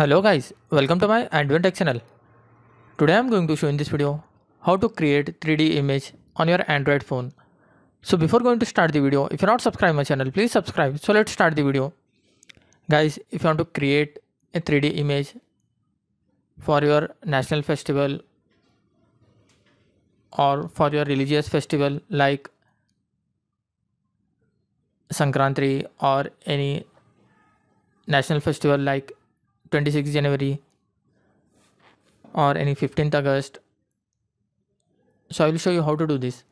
Hello guys, welcome to my AndWin Tech channel. Today I am going to show in this video how to create 3D image on your Android phone. So before going to start the video, if you're not subscribed my channel, please subscribe. So let's start the video. Guys, if you want to create a 3D image for your national festival or for your religious festival like Sankranti or any national festival like 26th January or any 15th August. So I will show you how to do this.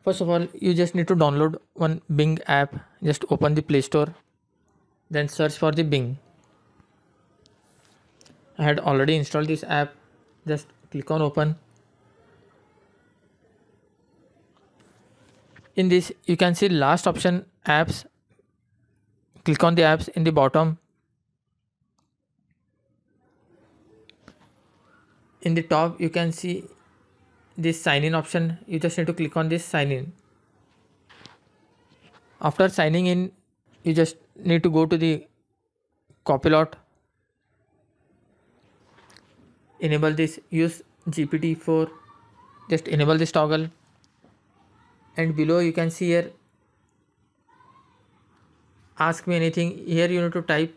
First of all, you just need to download one Bing app. Just open the Play Store, then search for the Bing. I had already installed this app. Just click on open. In this, you can see last option, apps. Click on the apps in the bottom. In the top, you can see this sign in option. You just need to click on this sign in. After signing in, you just need to go to the copilot, enable this, use GPT-4, just enable this toggle, and below you can see here ask me anything. Here you need to type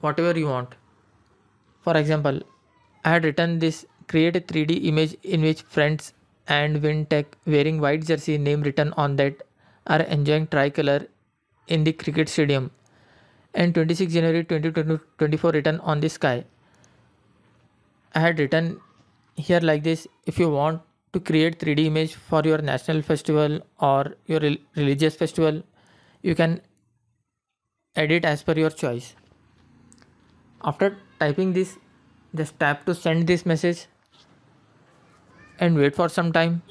whatever you want. For example, I had written this: create a 3D image in which friends AndWin Tech wearing white jersey, name written on that, are enjoying tricolor in the cricket stadium, and 26 January 2024 written on the sky. I had written here like this. If you want to create 3D image for your national festival or your religious festival, you can edit as per your choice. After typing this, just tap to send this message and wait for some time,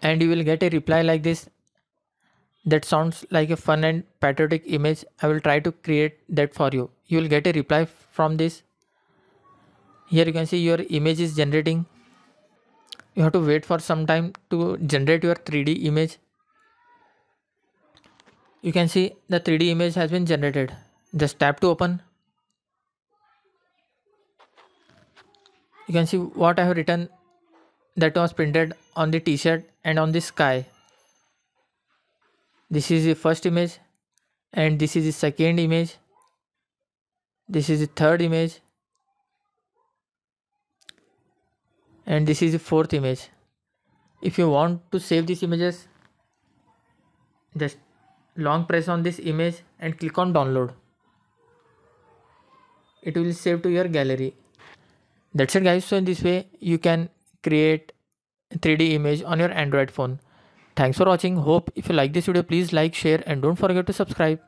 and you will get a reply like this. That sounds like a fun and patriotic image. I will try to create that for you. You will get a reply from this. Here you can see your image is generating. You have to wait for some time to generate your 3D image. You can see the 3D image has been generated. Just tap to open. You can see what I have written that was printed on the t-shirt and on the sky. This is the first image, and this is the second image. This is the third image, and this is the fourth image. If you want to save these images, just long press on this image and click on download. It will save to your gallery. That's it guys. So in this way you can create 3D image on your Android phone. Thanks for watching. Hope if you like this video, please like, share, and don't forget to subscribe.